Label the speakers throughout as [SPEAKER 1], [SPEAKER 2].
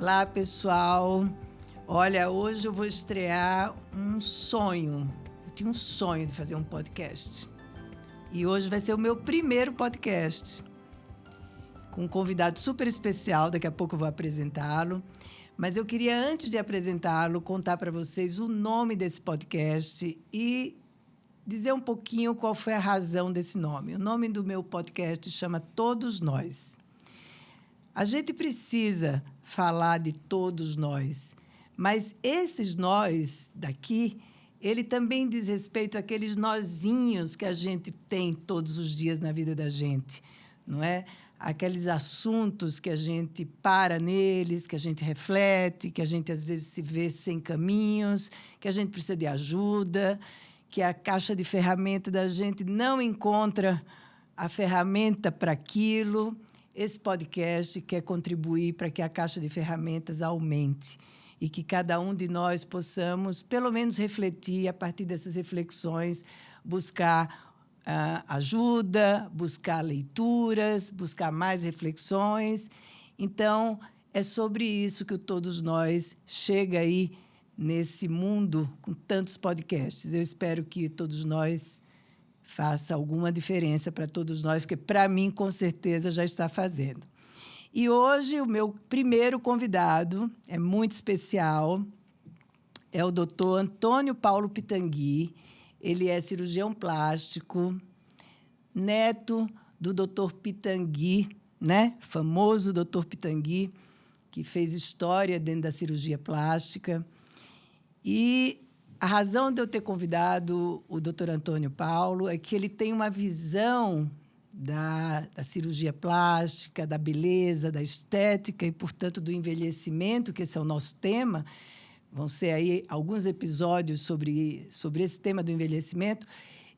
[SPEAKER 1] Olá, pessoal. Olha, hoje eu vou estrear um sonho. Eu tinha um sonho de fazer um podcast. E hoje vai ser o meu primeiro podcast, com um convidado super especial. Daqui a pouco eu vou apresentá-lo. Mas eu queria, antes de apresentá-lo, contar para vocês o nome desse podcast e dizer um pouquinho qual foi a razão desse nome. O nome do meu podcast chama Todos Nós. A gente precisa falar de todos nós, mas esses nós daqui, ele também diz respeito àqueles nozinhos que a gente tem todos os dias na vida da gente, não é? Aqueles assuntos que a gente para neles, que a gente reflete, que a gente às vezes se vê sem caminhos, que a gente precisa de ajuda, que a caixa de ferramenta da gente não encontra a ferramenta para aquilo. Esse podcast quer contribuir para que a caixa de ferramentas aumente e que cada um de nós possamos, pelo menos, refletir, a partir dessas reflexões, buscar ajuda, buscar leituras, buscar mais reflexões. Então, é sobre isso que o Todos Nós chega aí nesse mundo com tantos podcasts. Eu espero que Todos Nós faça alguma diferença para todos nós, que para mim, com certeza, já está fazendo. E hoje, o meu primeiro convidado é muito especial, é o Dr. Antônio Paulo Pitangui. Ele é cirurgião plástico, neto do Dr. Pitangui, né? Famoso Dr. Pitangui, que fez história dentro da cirurgia plástica. E a razão de eu ter convidado o Dr. Antônio Paulo é que ele tem uma visão da cirurgia plástica, da beleza, da estética e, portanto, do envelhecimento, que esse é o nosso tema. Vão ser aí alguns episódios sobre esse tema do envelhecimento.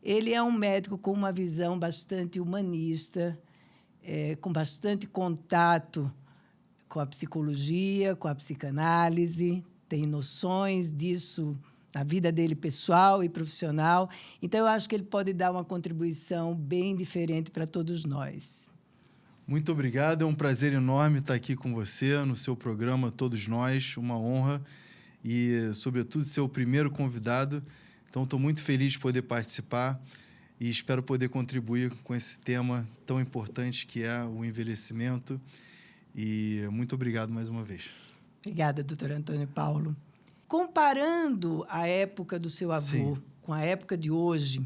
[SPEAKER 1] Ele é um médico com uma visão bastante humanista, com bastante contato com a psicologia, com a psicanálise, tem noções disso na vida dele pessoal e profissional. Então, eu acho que ele pode dar uma contribuição bem diferente para todos nós.
[SPEAKER 2] Muito obrigado. É um prazer enorme estar aqui com você no seu programa Todos Nós. Uma honra e, sobretudo, ser o primeiro convidado. Então, estou muito feliz de poder participar e espero poder contribuir com esse tema tão importante que é o envelhecimento. E muito obrigado mais uma vez.
[SPEAKER 1] Obrigada, doutor Antônio Paulo. Comparando a época do seu avô com a época de hoje,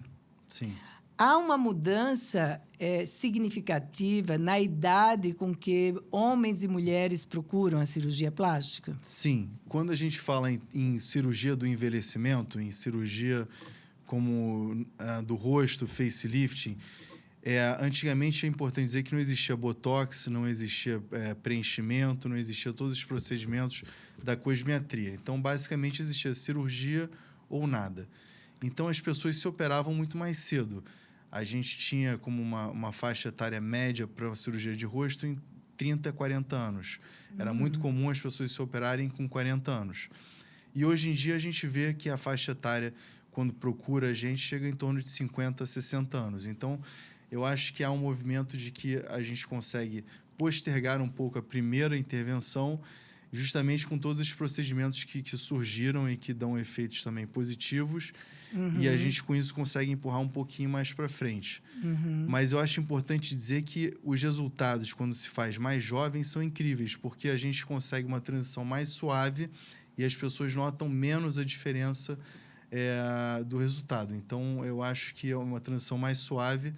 [SPEAKER 1] há uma mudança significativa na idade com que homens e mulheres procuram a cirurgia plástica?
[SPEAKER 2] Sim. Quando a gente fala em cirurgia do envelhecimento, em cirurgia como do rosto, facelifting, antigamente é importante dizer que não existia botox, não existia preenchimento, não existia todos os procedimentos da cosmetria. Então, basicamente, existia cirurgia ou nada. Então, as pessoas se operavam muito mais cedo. A gente tinha como uma faixa etária média para uma cirurgia de rosto em 30 a 40 anos. Era muito comum as pessoas se operarem com 40 anos. E hoje em dia a gente vê que a faixa etária, quando procura a gente, chega em torno de 50 a 60 anos. Então, eu acho que há um movimento de que a gente consegue postergar um pouco a primeira intervenção, justamente com todos os procedimentos que surgiram e que dão efeitos também positivos. E a gente, com isso, consegue empurrar um pouquinho mais para frente. Mas eu acho importante dizer que os resultados, quando se faz mais jovem, são incríveis, porque a gente consegue uma transição mais suave e as pessoas notam menos a diferença do resultado. Então, eu acho que é uma transição mais suave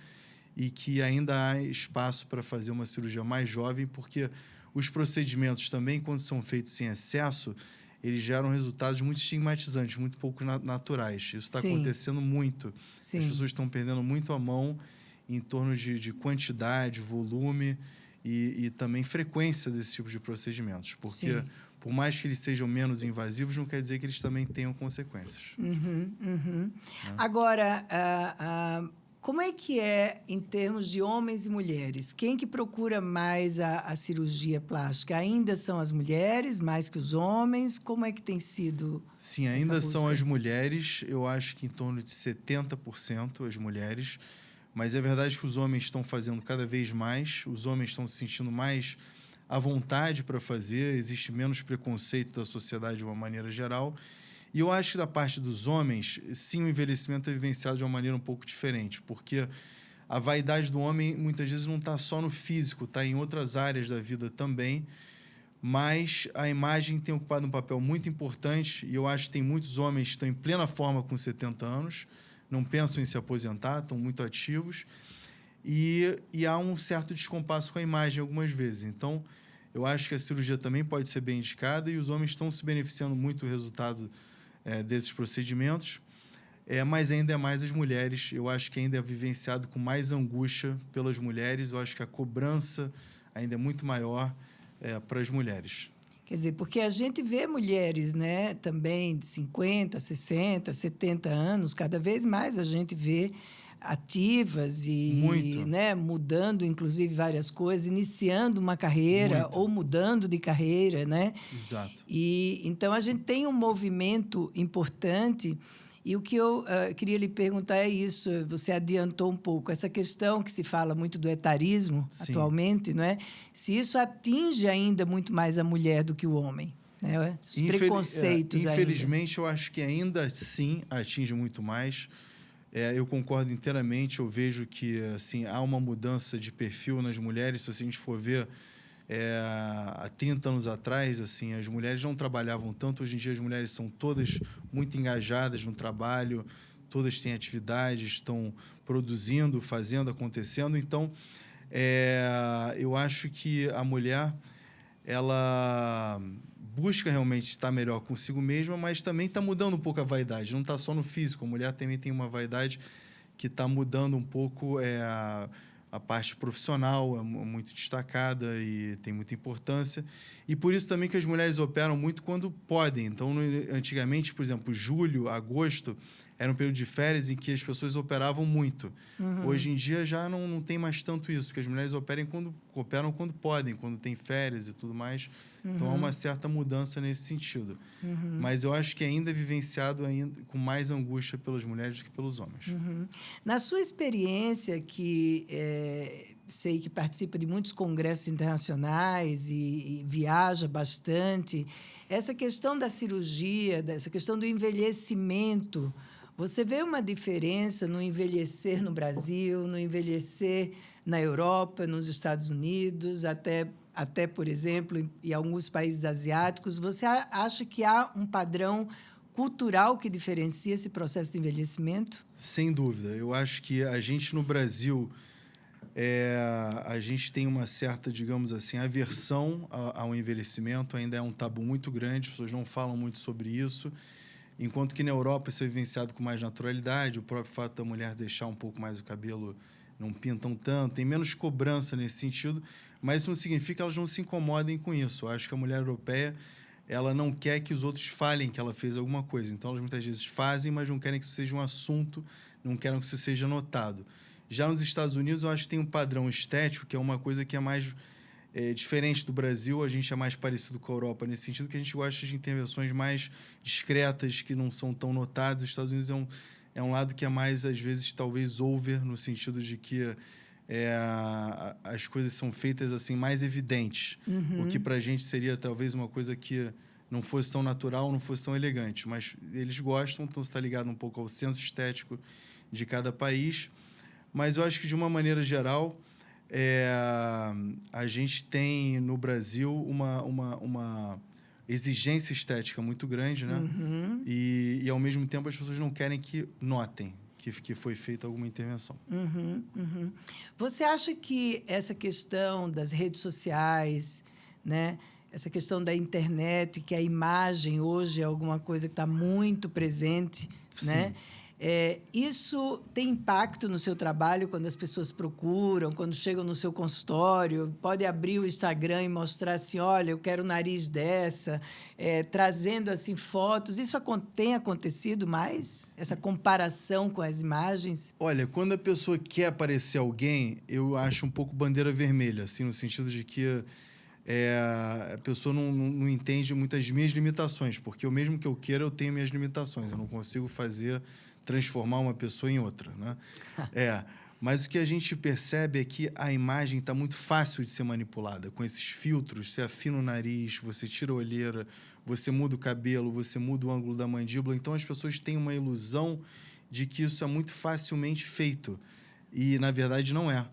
[SPEAKER 2] e que ainda há espaço para fazer uma cirurgia mais jovem, porque os procedimentos também, quando são feitos em excesso, eles geram resultados muito estigmatizantes, muito pouco naturais. Isso está acontecendo muito. As pessoas estão perdendo muito a mão em torno de quantidade, volume e também frequência desse tipo de procedimentos. Porque, por mais que eles sejam menos invasivos, não quer dizer que eles também tenham consequências.
[SPEAKER 1] Agora, como é que é em termos de homens e mulheres? Quem que procura mais a cirurgia plástica? Ainda são as mulheres, mais que os homens? Como é que tem sido?
[SPEAKER 2] Sim, ainda são as mulheres. Eu acho que em torno de 70% as mulheres. Mas é verdade que os homens estão fazendo cada vez mais. Os homens estão se sentindo mais à vontade para fazer, existe menos preconceito da sociedade de uma maneira geral. E eu acho que da parte dos homens, sim, o envelhecimento é vivenciado de uma maneira um pouco diferente, porque a vaidade do homem muitas vezes não está só no físico, está em outras áreas da vida também, mas a imagem tem ocupado um papel muito importante e eu acho que tem muitos homens que estão em plena forma com 70 anos, não pensam em se aposentar, estão muito ativos e há um certo descompasso com a imagem algumas vezes. Então, eu acho que a cirurgia também pode ser bem indicada e os homens estão se beneficiando muito do resultado desses procedimentos, mas ainda é mais as mulheres. Eu acho que ainda é vivenciado com mais angústia pelas mulheres. Eu acho que a cobrança ainda é muito maior para as mulheres.
[SPEAKER 1] Quer dizer, porque a gente vê mulheres, né, também de 50, 60, 70 anos, cada vez mais a gente vê ativas e, né, mudando, inclusive, várias coisas, iniciando uma carreira ou mudando de carreira, né?
[SPEAKER 2] Exato.
[SPEAKER 1] E então a gente tem um movimento importante. E o que eu queria lhe perguntar é isso. Você adiantou um pouco essa questão que se fala muito do etarismo atualmente, não é? Se isso atinge ainda muito mais a mulher do que o homem, né? Os preconceitos
[SPEAKER 2] infelizmente, eu acho que ainda sim atinge muito mais. Eu concordo inteiramente. Eu vejo que assim, há uma mudança de perfil nas mulheres. Se a gente for ver, há 30 anos atrás, assim, as mulheres não trabalhavam tanto. Hoje em dia, as mulheres são todas muito engajadas no trabalho, todas têm atividades, estão produzindo, fazendo, acontecendo. Então, eu acho que a mulher, ela busca realmente estar melhor consigo mesma, mas também está mudando um pouco a vaidade. Não está só no físico. A mulher também tem uma vaidade que está mudando um pouco a parte profissional, é muito destacada e tem muita importância. E por isso também que as mulheres operam muito quando podem. Então, antigamente, por exemplo, julho, agosto, era um período de férias em que as pessoas operavam muito. Hoje em dia já não tem mais tanto isso, porque as mulheres operam quando podem, quando tem férias e tudo mais. Então, há uma certa mudança nesse sentido. Mas eu acho que ainda é vivenciado com mais angústia pelas mulheres do que pelos homens.
[SPEAKER 1] Na sua experiência, que sei que participa de muitos congressos internacionais e viaja bastante, essa questão da cirurgia, essa questão do envelhecimento, você vê uma diferença no envelhecer no Brasil, no envelhecer na Europa, nos Estados Unidos, até por exemplo, em alguns países asiáticos? Você acha que há um padrão cultural que diferencia esse processo de envelhecimento?
[SPEAKER 2] Sem dúvida. Eu acho que a gente, no Brasil, a gente tem uma certa, digamos assim, aversão ao envelhecimento. Ainda é um tabu muito grande, as pessoas não falam muito sobre isso. Enquanto que na Europa isso é vivenciado com mais naturalidade, o próprio fato da mulher deixar um pouco mais o cabelo, não pintam tanto, tem menos cobrança nesse sentido, mas isso não significa que elas não se incomodem com isso. Eu acho que a mulher europeia, ela não quer que os outros falem que ela fez alguma coisa. Então, elas muitas vezes fazem, mas não querem que isso seja um assunto, não querem que isso seja notado. Já nos Estados Unidos, eu acho que tem um padrão estético, que é uma coisa que é mais diferente do Brasil. A gente é mais parecido com a Europa nesse sentido, que a gente gosta de intervenções mais discretas, que não são tão notadas. Os Estados Unidos é um lado que é mais, às vezes, talvez over, no sentido de que as coisas são feitas assim mais evidentes. O que para a gente seria talvez uma coisa que não fosse tão natural, não fosse tão elegante. Mas eles gostam, então está ligado um pouco ao senso estético de cada país. Mas eu acho que, de uma maneira geral, a gente tem no Brasil uma exigência estética muito grande, né? E, ao mesmo tempo, as pessoas não querem que notem que foi feita alguma intervenção.
[SPEAKER 1] Você acha que essa questão das redes sociais, né? Essa questão da internet, que a imagem hoje é alguma coisa que está muito presente, né? Isso tem impacto no seu trabalho quando as pessoas procuram, quando chegam no seu consultório? Pode abrir o Instagram e mostrar assim, olha, eu quero o nariz dessa, trazendo assim fotos. Isso tem acontecido mais? Essa comparação com as imagens?
[SPEAKER 2] Olha, quando a pessoa quer parecer alguém, eu acho um pouco bandeira vermelha, assim, no sentido de que a pessoa não entende muitas minhas limitações, porque eu, mesmo que eu queira, eu tenho minhas limitações. Eu não consigo transformar uma pessoa em outra, né? Mas o que a gente percebe é que a imagem está muito fácil de ser manipulada. Com esses filtros, você afina o nariz, você tira a olheira, você muda o cabelo, você muda o ângulo da mandíbula. Então, as pessoas têm uma ilusão de que isso é muito facilmente feito. E, na verdade, não é.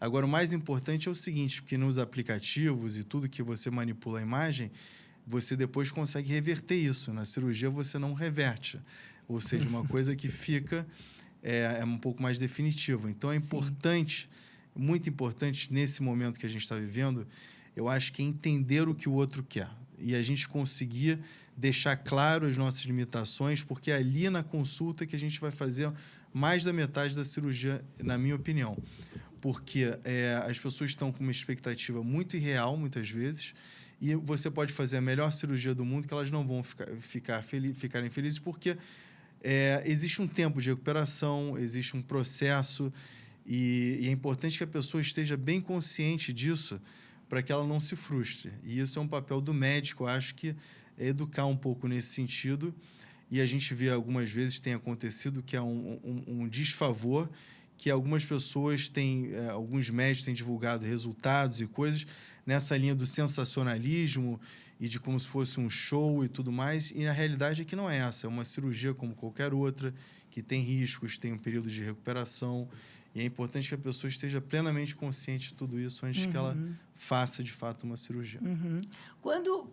[SPEAKER 2] Agora, o mais importante é o seguinte, porque nos aplicativos e tudo que você manipula a imagem, você depois consegue reverter isso. Na cirurgia, você não reverte. Ou seja, uma coisa que fica... É um pouco mais definitivo. Então, é importante, muito importante, nesse momento que a gente está vivendo, eu acho que é entender o que o outro quer. E a gente conseguir deixar claro as nossas limitações, porque é ali na consulta que a gente vai fazer mais da metade da cirurgia, na minha opinião. Porque as pessoas estão com uma expectativa muito irreal, muitas vezes, e você pode fazer a melhor cirurgia do mundo, que elas não vão ficarem felizes, porque... existe um tempo de recuperação, existe um processo e é importante que a pessoa esteja bem consciente disso para que ela não se frustre. E isso é um papel do médico, eu acho que é educar um pouco nesse sentido. E a gente vê algumas vezes tem acontecido que é um desfavor, que algumas pessoas têm, alguns médicos têm divulgado resultados e coisas nessa linha do sensacionalismo e de como se fosse um show e tudo mais, e a realidade é que não é essa. É uma cirurgia como qualquer outra, que tem riscos, tem um período de recuperação, e é importante que a pessoa esteja plenamente consciente de tudo isso antes que ela faça, de fato, uma cirurgia.
[SPEAKER 1] Quando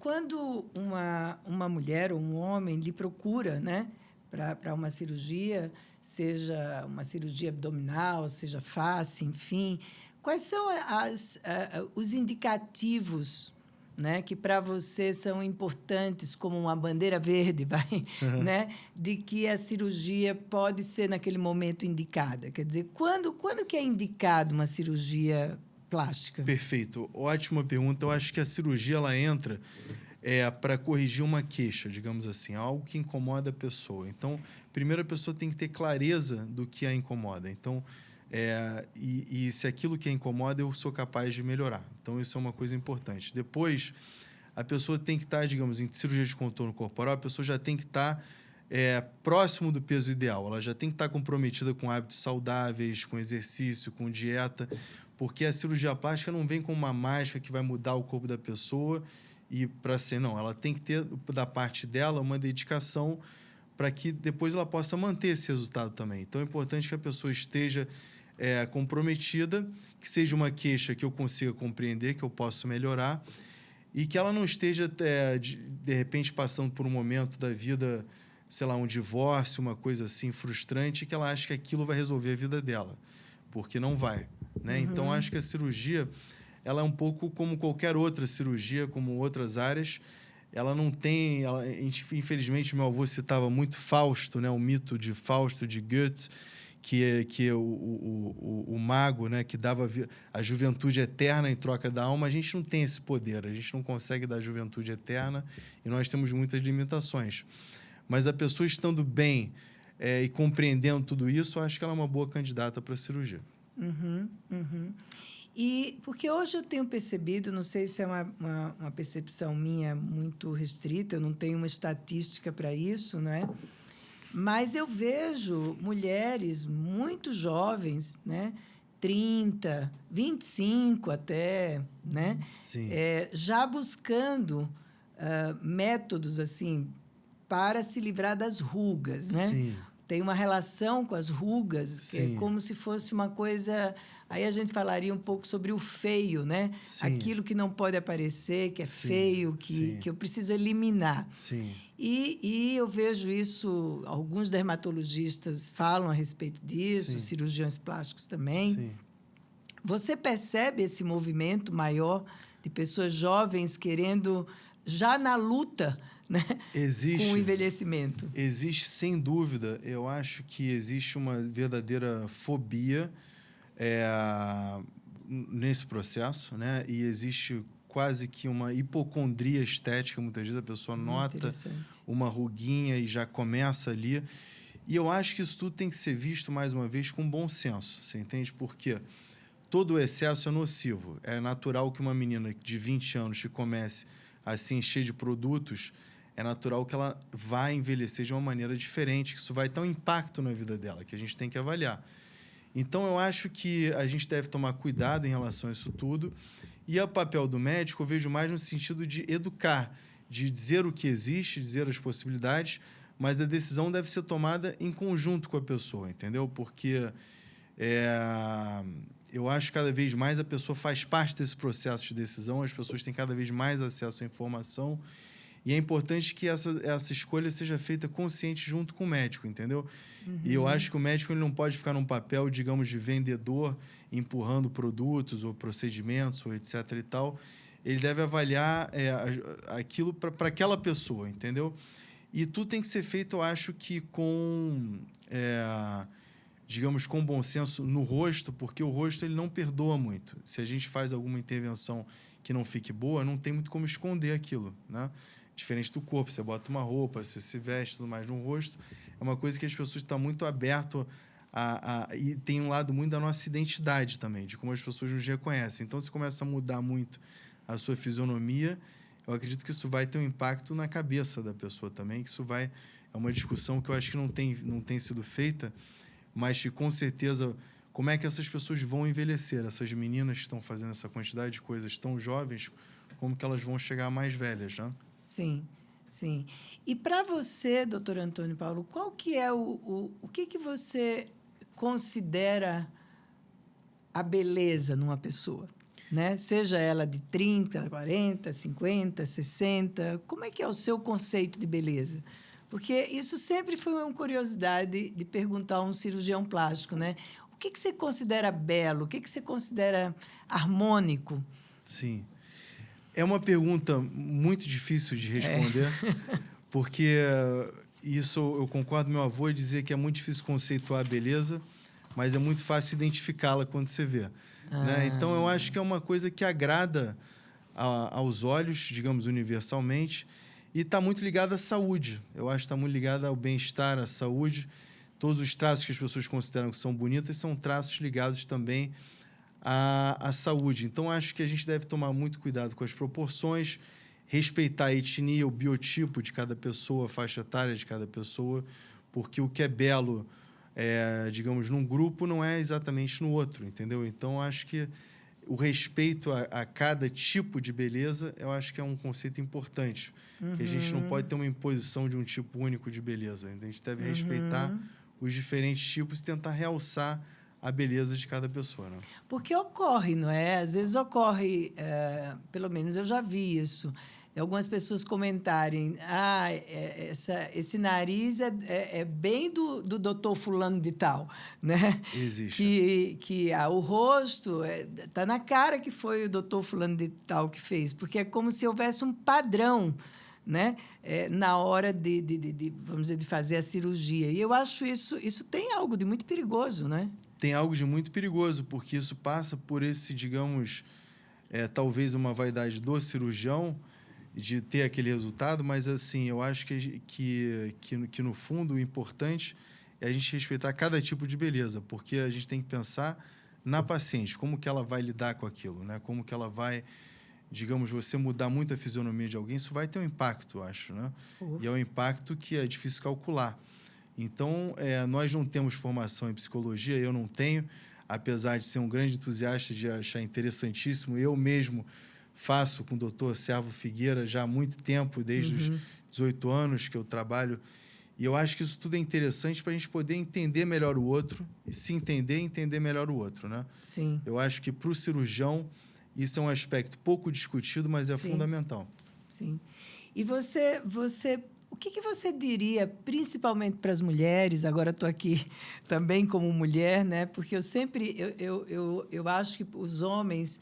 [SPEAKER 1] uma mulher ou um homem lhe procura, né, para uma cirurgia, seja uma cirurgia abdominal, seja face, enfim, quais são os indicativos, né, que para você são importantes, como uma bandeira verde, né, de que a cirurgia pode ser naquele momento indicada? Quer dizer, quando que é indicado uma cirurgia plástica?
[SPEAKER 2] Perfeito. Ótima pergunta. Eu acho que a cirurgia ela entra para corrigir uma queixa, digamos assim, algo que incomoda a pessoa. Então, primeiro a pessoa tem que ter clareza do que a incomoda. Então, e se aquilo que a incomoda eu sou capaz de melhorar. Então, isso é uma coisa importante. Depois, a pessoa tem que estar, digamos, em cirurgia de contorno corporal, a pessoa já tem que estar próximo do peso ideal. Ela já tem que estar comprometida com hábitos saudáveis, com exercício, com dieta, porque a cirurgia plástica não vem com uma mágica que vai mudar o corpo da pessoa e para ser, não. Ela tem que ter, da parte dela, uma dedicação para que depois ela possa manter esse resultado também. Então, é importante que a pessoa esteja comprometida, que seja uma queixa que eu consiga compreender, que eu possa melhorar, e que ela não esteja, de repente, passando por um momento da vida, sei lá, um divórcio, uma coisa assim frustrante, que ela acha que aquilo vai resolver a vida dela, porque não vai, né? Então, acho que a cirurgia ela é um pouco como qualquer outra cirurgia, como outras áreas. Ela não tem... infelizmente, meu avô citava muito Fausto, né? O mito de Fausto, de Goethe, que é o mago, né, que dava a juventude eterna em troca da alma. A gente não tem esse poder, a gente não consegue dar juventude eterna e nós temos muitas limitações. Mas a pessoa estando bem e compreendendo tudo isso, eu acho que ela é uma boa candidata para a cirurgia.
[SPEAKER 1] E porque hoje eu tenho percebido, não sei se é uma percepção minha muito restrita, eu não tenho uma estatística para isso, não é? Mas eu vejo mulheres muito jovens, né? 30, 25 até, né?
[SPEAKER 2] Sim.
[SPEAKER 1] Já buscando métodos assim para se livrar das rugas, né?
[SPEAKER 2] Sim.
[SPEAKER 1] Tem uma relação com as rugas, que é como se fosse uma coisa... Aí a gente falaria um pouco sobre o feio, né?
[SPEAKER 2] Sim.
[SPEAKER 1] Aquilo que não pode aparecer, que é feio, que eu preciso eliminar.
[SPEAKER 2] Sim.
[SPEAKER 1] E eu vejo isso, alguns dermatologistas falam a respeito disso,
[SPEAKER 2] Sim.
[SPEAKER 1] cirurgiões plásticos também.
[SPEAKER 2] Sim.
[SPEAKER 1] Você percebe esse movimento maior de pessoas jovens querendo, já na luta, né?
[SPEAKER 2] Existe,
[SPEAKER 1] com o envelhecimento?
[SPEAKER 2] Existe, sem dúvida. Eu acho que existe uma verdadeira fobia nesse processo, né? E existe quase que uma hipocondria estética. Muitas vezes a pessoa nota uma ruguinha e já começa ali. E eu acho que isso tudo tem que ser visto, mais uma vez, com bom senso. Você entende? Porque todo o excesso é nocivo. É natural que uma menina de 20 anos que comece a se encher de produtos, é natural que ela vá envelhecer de uma maneira diferente, que isso vai ter um impacto na vida dela, que a gente tem que avaliar. Então, eu acho que a gente deve tomar cuidado em relação a isso tudo. E o papel do médico eu vejo mais no sentido de educar, de dizer o que existe, dizer as possibilidades, mas a decisão deve ser tomada em conjunto com a pessoa, entendeu? Porque eu acho que cada vez mais a pessoa faz parte desse processo de decisão, as pessoas têm cada vez mais acesso à informação, e é importante que essa escolha seja feita consciente junto com o médico, entendeu? E eu acho que o médico ele não pode ficar num papel, digamos, de vendedor, empurrando produtos ou procedimentos, ou etc. e tal. Ele deve avaliar aquilo para aquela pessoa, entendeu? E tudo tem que ser feito, eu acho que digamos, com bom senso no rosto, porque o rosto ele não perdoa muito. Se a gente faz alguma intervenção que não fique boa, não tem muito como esconder aquilo, né? Diferente do corpo, você bota uma roupa, você se veste, tudo mais no rosto. É uma coisa que as pessoas estão muito abertas e tem um lado muito da nossa identidade também, de como as pessoas nos reconhecem. Então, se começa a mudar muito a sua fisionomia, eu acredito que isso vai ter um impacto na cabeça da pessoa também, que isso vai... É uma discussão que eu acho que não tem sido feita, mas que, com certeza, como é que essas pessoas vão envelhecer? Essas meninas que estão fazendo essa quantidade de coisas tão jovens, como que elas vão chegar mais velhas, né?
[SPEAKER 1] Sim, sim. E para você, doutor Antônio Paulo, qual que é o que você considera a beleza numa pessoa? Né? Seja ela de 30, 40, 50, 60, como é que é o seu conceito de beleza? Porque isso sempre foi uma curiosidade de perguntar a um cirurgião plástico, né? O que você considera belo? O que você considera harmônico?
[SPEAKER 2] Sim. É uma pergunta muito difícil de responder, porque isso eu concordo com meu avô em dizer que é muito difícil conceituar a beleza, mas é muito fácil identificá-la quando você vê. Né? Então, eu acho que é uma coisa que agrada aos olhos, digamos, universalmente, e está muito ligada à saúde. Eu acho que está muito ligada ao bem-estar, à saúde. Todos os traços que as pessoas consideram que são bonitos são traços ligados também à saúde. Então, acho que a gente deve tomar muito cuidado com as proporções, respeitar a etnia, o biotipo de cada pessoa, a faixa etária de cada pessoa, porque o que é belo, digamos, num grupo não é exatamente no outro, entendeu? Então, acho que o respeito a cada tipo de beleza, eu acho que é um conceito importante, que a gente não pode ter uma imposição de um tipo único de beleza. A gente deve respeitar os diferentes tipos e tentar realçar a beleza de cada pessoa, né?
[SPEAKER 1] Porque ocorre, não é? Às vezes ocorre, pelo menos eu já vi isso, algumas pessoas comentarem, esse nariz é bem do doutor fulano de tal, né?
[SPEAKER 2] Existe.
[SPEAKER 1] O rosto está na cara que foi o doutor fulano de tal que fez, porque é como se houvesse um padrão, né? Na hora vamos dizer, de fazer a cirurgia. E eu acho isso tem algo de muito perigoso, né?
[SPEAKER 2] Tem algo de muito perigoso, porque isso passa por esse, digamos, talvez uma vaidade do cirurgião de ter aquele resultado, mas, assim, eu acho que no fundo, o importante é a gente respeitar cada tipo de beleza, porque a gente tem que pensar na paciente, como que ela vai lidar com aquilo, né? Como que ela vai, digamos, você mudar muito a fisionomia de alguém, isso vai ter um impacto, eu acho, né? E é um impacto que é difícil calcular. Então, nós não temos formação em psicologia, eu não tenho, apesar de ser um grande entusiasta, de achar interessantíssimo. Eu mesmo faço com o doutor Servo Figueira já há muito tempo, desde os 18 anos que eu trabalho. E eu acho que isso tudo é interessante para a gente poder entender melhor o outro, e se entender e entender melhor o outro, né?
[SPEAKER 1] Sim.
[SPEAKER 2] Eu acho que, para o cirurgião, isso é um aspecto pouco discutido, mas é fundamental.
[SPEAKER 1] Sim. E você o que você diria, principalmente para as mulheres? Agora estou aqui também como mulher, né? Porque eu acho que os homens,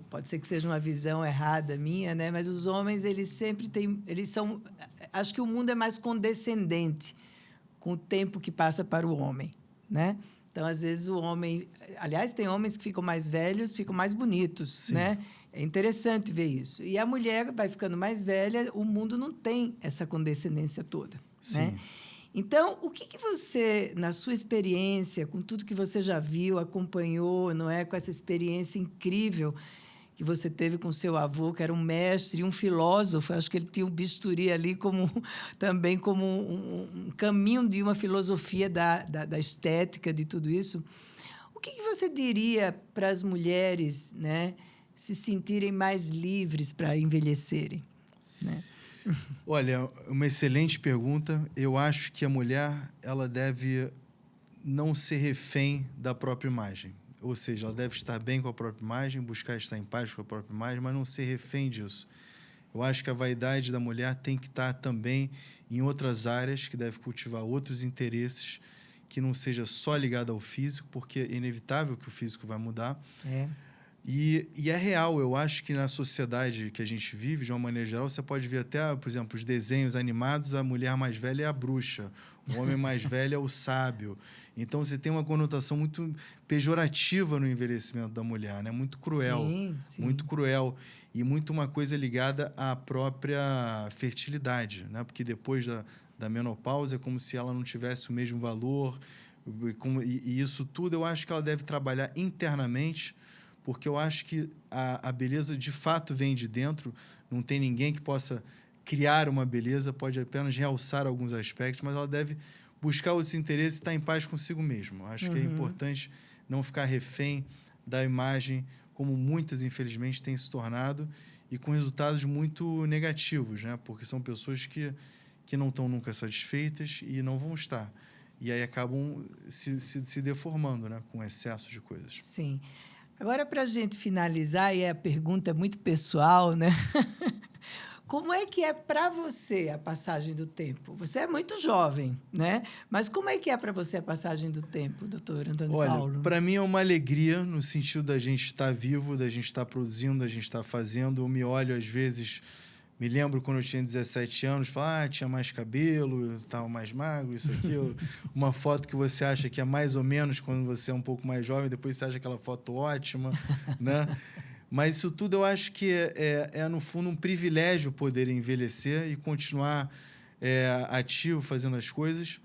[SPEAKER 1] pode ser que seja uma visão errada minha, né? Mas os homens acho que o mundo é mais condescendente com o tempo que passa para o homem, né? Então, às vezes o homem, aliás, tem homens que ficam mais velhos, ficam mais bonitos, né? É interessante ver isso. E a mulher vai ficando mais velha, o mundo não tem essa condescendência toda. Né? Então, o que você, na sua experiência, com tudo que você já viu, acompanhou, não é, com essa experiência incrível que você teve com seu avô, que era um mestre e um filósofo. Acho que ele tinha um bisturi ali também como um caminho de uma filosofia da estética, de tudo isso. O que você diria para as mulheres, né, se sentirem mais livres para envelhecerem, né?
[SPEAKER 2] Olha, uma excelente pergunta. Eu acho que a mulher ela deve não ser refém da própria imagem. Ou seja, ela deve estar bem com a própria imagem, buscar estar em paz com a própria imagem, mas não ser refém disso. Eu acho que a vaidade da mulher tem que estar também em outras áreas, que deve cultivar outros interesses, que não seja só ligado ao físico, porque é inevitável que o físico vai mudar. E é real, eu acho que na sociedade que a gente vive, de uma maneira geral, você pode ver até, por exemplo, os desenhos animados, a mulher mais velha é a bruxa, o homem mais velho é o sábio. Então, você tem uma conotação muito pejorativa no envelhecimento da mulher, né? Muito cruel.
[SPEAKER 1] Sim.
[SPEAKER 2] Muito cruel. E muito uma coisa ligada à própria fertilidade, né? Porque depois da menopausa é como se ela não tivesse o mesmo valor. E isso tudo eu acho que ela deve trabalhar internamente, porque eu acho que a beleza de fato vem de dentro, não tem ninguém que possa criar uma beleza, pode apenas realçar alguns aspectos, mas ela deve buscar os interesses e estar em paz consigo mesma. Acho que é importante não ficar refém da imagem, como muitas, infelizmente, têm se tornado, e com resultados muito negativos, né? Porque são pessoas que não estão nunca satisfeitas e não vão estar. E aí acabam se deformando, né? Com excesso de coisas.
[SPEAKER 1] Sim. Agora, para a gente finalizar, e a pergunta é muito pessoal, né? Como é que é para você a passagem do tempo? Você é muito jovem, né? Mas como é que é para você a passagem do tempo, doutor Antônio Paulo?
[SPEAKER 2] Olha, para mim é uma alegria no sentido da gente estar vivo, da gente estar produzindo, da gente estar fazendo. Eu me olho, às vezes, me lembro quando eu tinha 17 anos, falo, tinha mais cabelo, estava mais magro, isso, aquilo. Uma foto que você acha que é mais ou menos quando você é um pouco mais jovem, depois você acha aquela foto ótima, né? Mas isso tudo eu acho que no fundo, um privilégio poder envelhecer e continuar ativo, fazendo as coisas.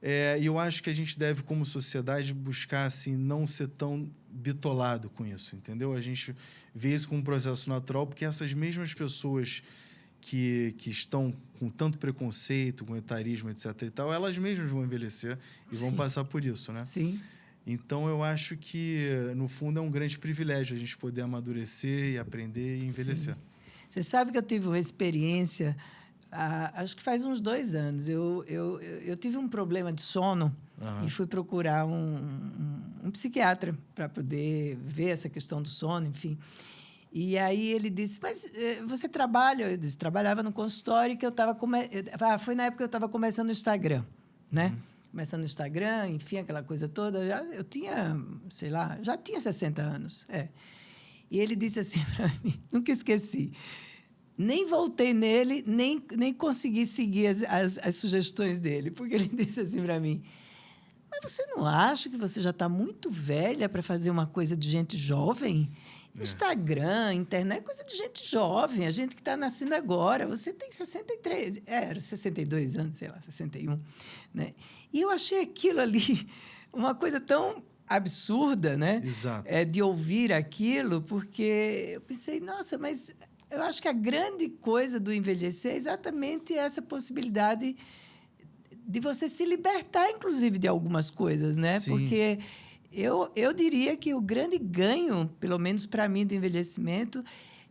[SPEAKER 2] E eu acho que a gente deve, como sociedade, buscar assim, não ser tão bitolado com isso, entendeu? A gente vê isso como um processo natural, porque essas mesmas pessoas que estão com tanto preconceito, com etarismo, etc. e tal, elas mesmas vão envelhecer e vão passar por isso, né?
[SPEAKER 1] Sim.
[SPEAKER 2] Então, eu acho que, no fundo, é um grande privilégio a gente poder amadurecer e aprender e envelhecer.
[SPEAKER 1] Sim. Você sabe que eu tive uma experiência, acho que faz uns 2 anos. Eu tive um problema de sono e fui procurar um psiquiatra para poder ver essa questão do sono, enfim. E aí ele disse, mas você trabalha? Eu disse, trabalhava no consultório que eu estava... foi na época que eu estava começando o Instagram, né? Começando no Instagram, enfim, aquela coisa toda. Eu tinha, sei lá, já tinha 60 anos. E ele disse assim para mim, nunca esqueci, nem voltei nele, nem consegui seguir as sugestões dele, porque ele disse assim para mim, mas você não acha que você já está muito velha para fazer uma coisa de gente jovem? Instagram, internet, coisa de gente jovem, a gente que está nascendo agora. Você tem 63, era 62 anos, sei lá, 61, né? E eu achei aquilo ali uma coisa tão absurda, né?
[SPEAKER 2] Exato.
[SPEAKER 1] De ouvir aquilo, porque eu pensei, nossa, mas eu acho que a grande coisa do envelhecer é exatamente essa possibilidade de você se libertar, inclusive, de algumas coisas, né?
[SPEAKER 2] Sim.
[SPEAKER 1] Porque eu diria que o grande ganho, pelo menos para mim, do envelhecimento,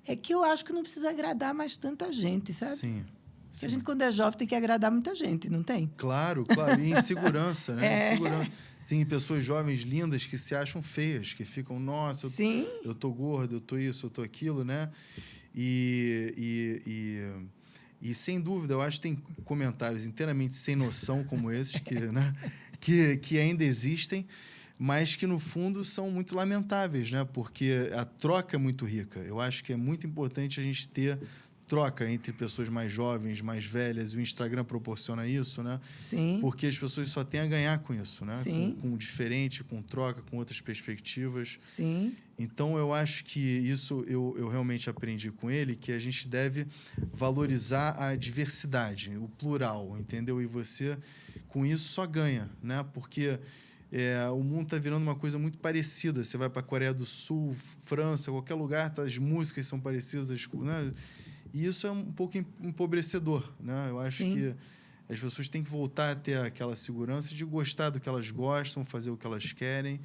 [SPEAKER 1] é que eu acho que não precisa agradar mais tanta gente, sabe?
[SPEAKER 2] Sim.
[SPEAKER 1] Porque a gente, quando é jovem, tem que agradar muita gente, não tem?
[SPEAKER 2] Claro, claro. E insegurança, né? Insegurança. Tem pessoas jovens lindas que se acham feias, que ficam, nossa, eu tô gordo, eu tô isso, eu tô aquilo, né? E sem dúvida, eu acho que tem comentários inteiramente sem noção como esses, né? que ainda existem, mas que, no fundo, são muito lamentáveis, né? Porque a troca é muito rica. Eu acho que é muito importante a gente ter troca entre pessoas mais jovens, mais velhas. O Instagram proporciona isso, né?
[SPEAKER 1] Sim.
[SPEAKER 2] Porque as pessoas só têm a ganhar com isso, né?
[SPEAKER 1] Sim.
[SPEAKER 2] Com diferente, com troca, com outras perspectivas.
[SPEAKER 1] Sim.
[SPEAKER 2] Então, eu acho que isso eu realmente aprendi com ele, que a gente deve valorizar a diversidade, o plural, entendeu? E você, com isso, só ganha, né? Porque O mundo está virando uma coisa muito parecida. Você vai para a Coreia do Sul, França, qualquer lugar, as músicas são parecidas, né? E isso é um pouco empobrecedor, né? Eu acho
[SPEAKER 1] Sim.
[SPEAKER 2] que as pessoas têm que voltar a ter aquela segurança de gostar do que elas gostam, fazer o que elas querem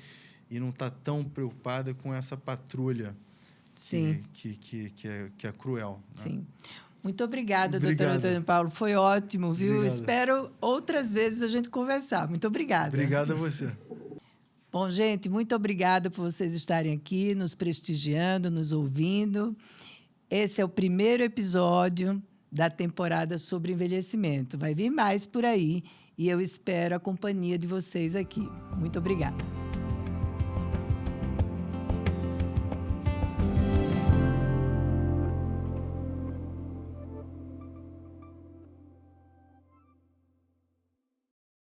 [SPEAKER 2] e não estar tão preocupada com essa patrulha
[SPEAKER 1] Sim.
[SPEAKER 2] que é cruel. Né?
[SPEAKER 1] Sim. Muito obrigada, doutor Antônio Paulo. Foi ótimo, viu?
[SPEAKER 2] Obrigado.
[SPEAKER 1] Espero outras vezes a gente conversar. Muito obrigada.
[SPEAKER 2] Obrigado a você.
[SPEAKER 1] Bom, gente, muito obrigada por vocês estarem aqui, nos prestigiando, nos ouvindo. Esse é o primeiro episódio da temporada sobre envelhecimento. Vai vir mais por aí e eu espero a companhia de vocês aqui. Muito obrigada.